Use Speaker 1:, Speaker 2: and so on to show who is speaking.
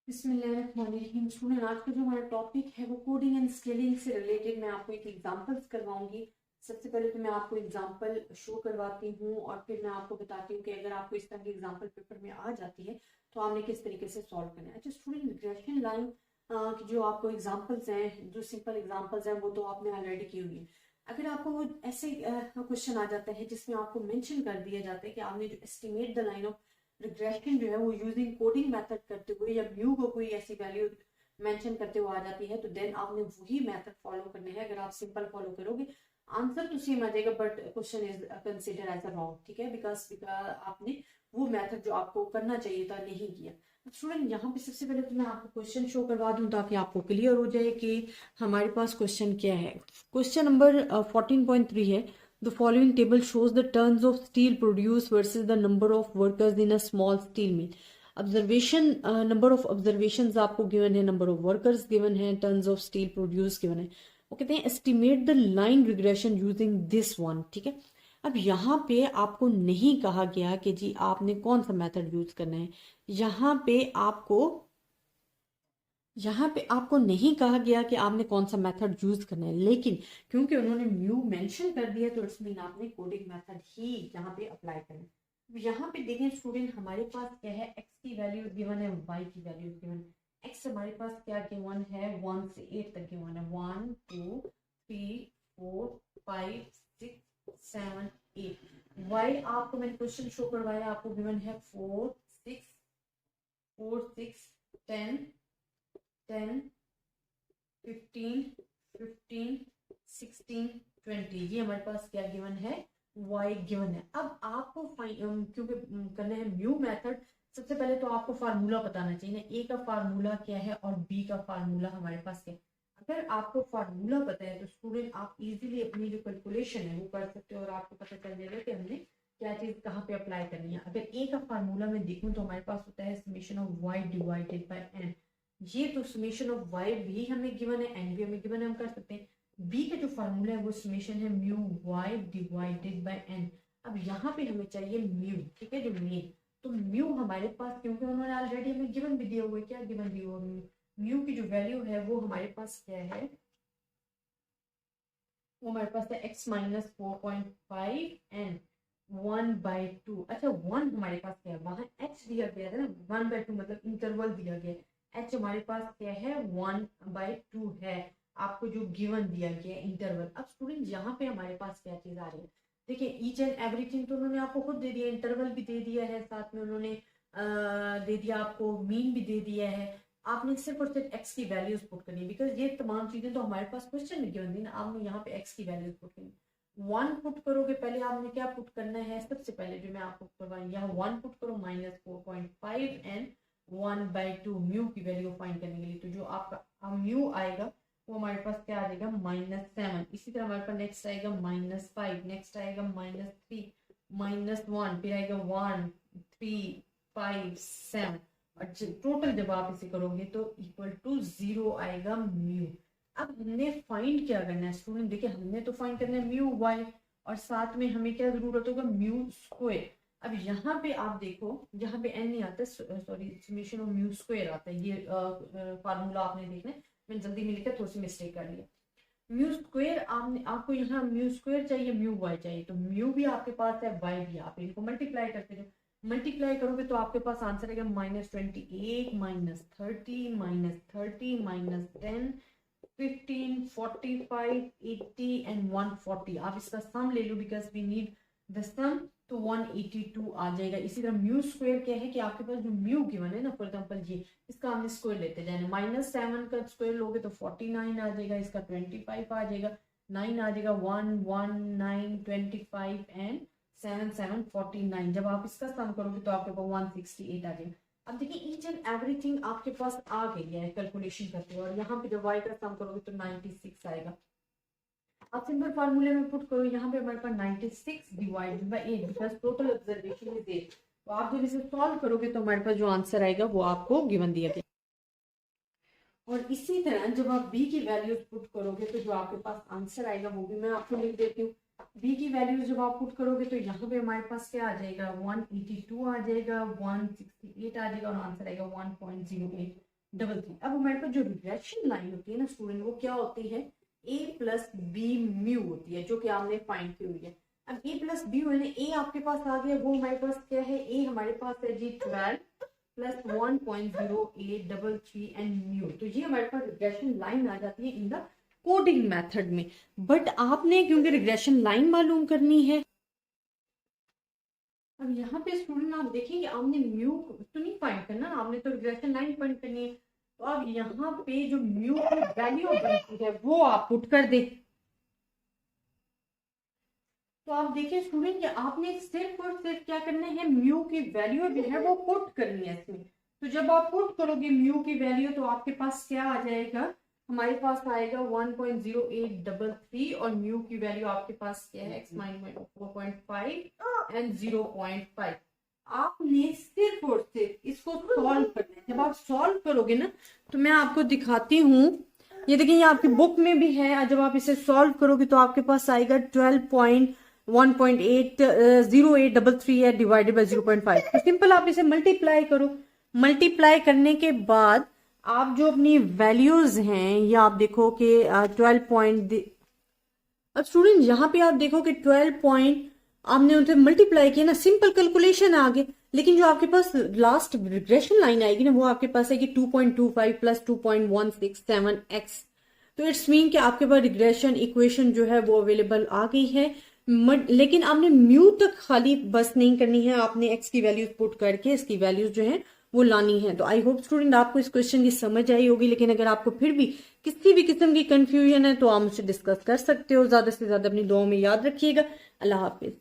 Speaker 1: बिस्मिल्लाहिर्रहमानिर्रहीम। स्टूडेंट, आज का जो हमारा टॉपिक है वो कोडिंग एंड स्केलिंग से रिलेटेड मैं आपको एक एग्जांपल्स करवाऊंगी। सबसे पहले तो मैं आपको एग्जांपल शो करवाती हूँ और फिर मैं आपको बताती हूँ कि अगर आपको इस तरह की एग्जांपल पेपर में आ जाती है तो आपने किस तरीके से सॉल्व करना है। अच्छा स्टूडेंट, रिग्रेशन लाइन की जो आपको एग्जाम्पल्स हैं, जो सिंपल एग्जाम्पल्स हैं वो तो आपने ऑलरेडी की हुई है। अगर आपको वो ऐसे क्वेश्चन आ जाता है जिसमें आपको मेंशन कर दिया जाता है कि आपने जो estimate the line of regression जो है वो यूजिंग कोडिंग मेथड करते हुए या म्यू को कोई ऐसी वैल्यू मेंशन करते हुए आ जाती है तो देन आपने वही मेथड फॉलो करने हैं। अगर आप सिंपल फॉलो करोगे आंसर तो सेम आ जाएगा but question is consider as a wrong, ठीक है, बिकॉज आपने वो मेथड जो आपको करना चाहिए था नहीं किया। स्टूडेंट, यहाँ पे सबसे पहले तो मैं आपको क्वेश्चन शो करवा दूं ताकि आपको क्लियर हो जाए कि हमारे पास क्वेश्चन क्या है। क्वेश्चन नंबर 14.3 है। The following table shows the tons of steel produced versus the number of workers in a small steel mill. Observation number of observations आपको given है, number of workers given है, tons of steel produced given है। वो कहते हैं estimate the line regression using this one, ठीक है। अब यहाँ पे आपको नहीं कहा गया कि जी आपने कौन सा मेथड यूज करना है। यहाँ पे आपको नहीं कहा गया कि आपने कौन सा मेथड यूज करना है, लेकिन क्योंकि उन्होंने म्यू मेंशन कर दिया तो इट्स मीन आपने कोडिंग मेथड ही यहाँ पे अप्लाई करना है। यहाँ पे देखें स्टूडेंट, हमारे पास क्या है, एक्स की वैल्यू गिवन है, वाई की वैल्यू गिवन है। एक्स हमारे पास क्या गिवन है, 1 से 8 तक गिवन है, 1 2 3 4 5 6 7 8। वाई आपको मैंने क्वेश्चन शो करवाया, आपको गिवन है 4 6 10 15 15 16 20। ये हमारे पास क्या गिवन है, y गिवन है। अब आपको क्योंकि करना है म्यू मेथड, सबसे पहले तो आपको फार्मूला बताना चाहिए ना, ए का फार्मूला क्या है और बी का फार्मूला हमारे पास क्या है। अगर आपको फार्मूला पता है तो स्टूडेंट आप इजीली अपनी जो कैलकुलेशन है वो कर सकते हो और आपको पता चल जाएगा कि हमने क्या चीज कहाँ पे अप्लाई करनी है। अगर ए का फार्मूला मैं देखूं तो हमारे पास होता है summation of y divided by n। ये तो समेशन ऑफ y भी हमें गिवन है, एन भी हमें गिवन है, हम कर सकते हैं। बी का जो फॉर्मूला है वो समेशन है mu y divided by n। अब यहाँ पे हमें चाहिए म्यू, ठीक है, जो मीन। तो म्यू हमारे पास, क्योंकि उन्होंने ऑलरेडी हमें गिवन भी दिया हुआ है, क्या गिवन दिया हुआ है, म्यू की जो वैल्यू है वो हमारे पास क्या है, वो हमारे पास है x माइनस 4.5 एन 1/2। अच्छा 1 हमारे पास क्या है, वहां h दिया गया है ना, 1/2 मतलब इंटरवल दिया गया है। h हमारे पास क्या है, 1/2 है, आपको जो गिवन दिया गया है इंटरवल। अब स्टूडेंट यहाँ पे हमारे पास क्या चीज आ रही है, देखिए ईच एंड एवरीथिंग तो उन्होंने आपको खुद दे दिया, इंटरवल भी दे दिया है, साथ में उन्होंने दे दिया आपको मीन भी दे दिया है। आपने सिर्फ और सिर्फ एक्स की वैल्यूज पुट करनी है, बिकॉज ये तमाम चीजें तो हमारे पास क्वेश्चन में गिवन थी ना। आपने यहाँ पे एक्स की वैल्यूज पुट करनी, 1 पुट करोगे, पहले आपने क्या पुट करना है, सबसे पहले जो मैं आपको करवाऊंगी, यहाँ 1 पुट करो, माइनस 4.5 एंड 1/2 म्यू की वैल्यू फाइंड करने के लिए। तो जो आपका म्यू आएगा वो हमारे पास क्या आ जाएगा, -7। इसी तरह हमारे पास नेक्स्ट आएगा -5, नेक्स्ट आएगा -3, -1, फिर आएगा 1 3 5 7। और टोटल जब आप इसे करोगे तो इक्वल टू 0 आएगा म्यू। अब हमने फाइंड क्या करना है स्टूडेंट, देखिए हमने तो फाइंड करना है म्यू वाई और साथ में हमें क्या जरूरत होगा, म्यू स्क्वायर। अब यहाँ पे आप देखो, यहाँ पे एन नहीं आता, sorry, summation of mu square आता है। ये फार्मूला आपने देखना है, मैंने जल्दी में लिखा, थोड़ी सी मिस्टेक कर लिया। म्यू स्क्वायर आपको यहाँ म्यू स्क्वायर चाहिए, म्यू वाई चाहिए, तो म्यू भी आपके पास है, वाई भी, आप इनको मल्टीप्लाई करते जाओ। मल्टीप्लाई करोगे तो आपके पास आंसर आएगा -28 -30 -30 -10 15 45 80 एंड 140। आप इसका सम ले लो बिकॉज वी नीड द सम, तो 182 आ जाएगा। इसी तरह म्यू स्क्वायर क्या है कि आपके पास जो म्यू गिवन है ना, फॉर एग्जांपल ये, इसका हमने स्क्वायर लेते जाना, -7 का स्क्वायर लोगे तो 49 आ जाएगा, इसका 25 आ जाएगा, 9 आ जाएगा, 1 1 9 25 एंड 7 7 49। जब आप इसका सम करोगे तो आपके पास 168 आ जाएगा। अब देखिए ईच एंड एवरीथिंग आपके पास आ गई है कैलकुलेशन करते हुए, और यहाँ पे जब y का सम करोगे तो 96 आएगा। अब सिंपल फार्मूले में पुट करो, यहाँ पे हमारे पास 96 divided by 8, because total observation is 8। तो आप जब इसे सॉल्व करोगे तो हमारे पास जो आंसर आएगा वो आपको गिवन दिया गया। और इसी तरह जब आप b की वैल्यूज पुट करोगे तो जो आपके पास आंसर आएगा वो भी मैं आपको लिख देती हूँ। b की वैल्यूज जब आप पुट करोगे तो यहाँ पे हमारे पास क्या आ जाएगा, 182 आ जाएगा, 168 आ जाएगा और आंसर आएगा 1.08। 33। अब हमारे पास जो रिग्रेशन लाइन होती है ना स्टूडेंट, वो क्या होती है, a प्लस बी म्यू होती है, जो कि आपने फाइंड की हुई है। अब a प्लस बी है ना, a आपके पास आ गया, वो हमारे पास क्या है, a हमारे पास है जी 12 प्लस 1.0833 एंड म्यू। तो ये हमारे पास रिग्रेशन लाइन आ जाती है इन द कोडिंग मेथड में। बट आपने क्योंकि रिग्रेशन लाइन मालूम करनी है, अब यहाँ पे स्टूडेंट आप देखेंगे आपने म्यू तो नहीं फाइंड करना, आपने तो रिग्रेशन लाइन फाइंड करनी है। तो अब यहाँ पे जो म्यू की वैल्यू बनती है वो आप पुट कर दे। तो आप देखिए स्टूडेंट कि आपने सिर्फ और सिर्फ क्या करना है, म्यू की वैल्यू जो है वो पुट करनी है इसमें। तो जब आप पुट करोगे म्यू की वैल्यू, तो आपके पास क्या आ जाएगा, हमारे पास आएगा 1.0833 और म्यू की वैल्यू आपके पास क्या है, x-4.5 एंड 0.5। आपने सिर्फ और सिर्फ इसको सॉल्व करना है। जब आप सॉल्व करोगे ना, तो मैं आपको दिखाती हूँ, ये देखिए ये आपकी बुक में भी है। जब आप इसे सॉल्व करोगे तो आपके पास आएगा 12.1.80833 है डिवाइडेड बाय 0.5। तो सिंपल आप इसे मल्टीप्लाई करो। मल्टीप्लाई करने के बाद आप जो अपनी वैल्यूज हैं, या आप देखो कि 12 अब स्टूडेंट यहाँ पे आप देखो कि 12 आपने उनसे मल्टीप्लाई किया ना, सिंपल कैलकुलेशन आ गई। लेकिन जो आपके पास लास्ट रिग्रेशन लाइन आएगी ना, वो आपके पास आएगी 2.25 प्लस 2.167x। तो इट्स मीन कि आपके पास रिग्रेशन इक्वेशन जो है वो अवेलेबल आ गई है। लेकिन आपने म्यू तक खाली बस नहीं करनी है, आपने एक्स की वैल्यूज पुट करके इसकी वैल्यूज जो है वो लानी है। तो आई होप स्टूडेंट आपको इस क्वेश्चन की समझ आई होगी। लेकिन अगर आपको फिर भी किसी भी किस्म की कंफ्यूजन है तो आप मुझसे डिस्कस कर सकते हो। ज्यादा से ज्यादा अपनी दुआओं में याद रखिएगा। अल्लाह हाफिज।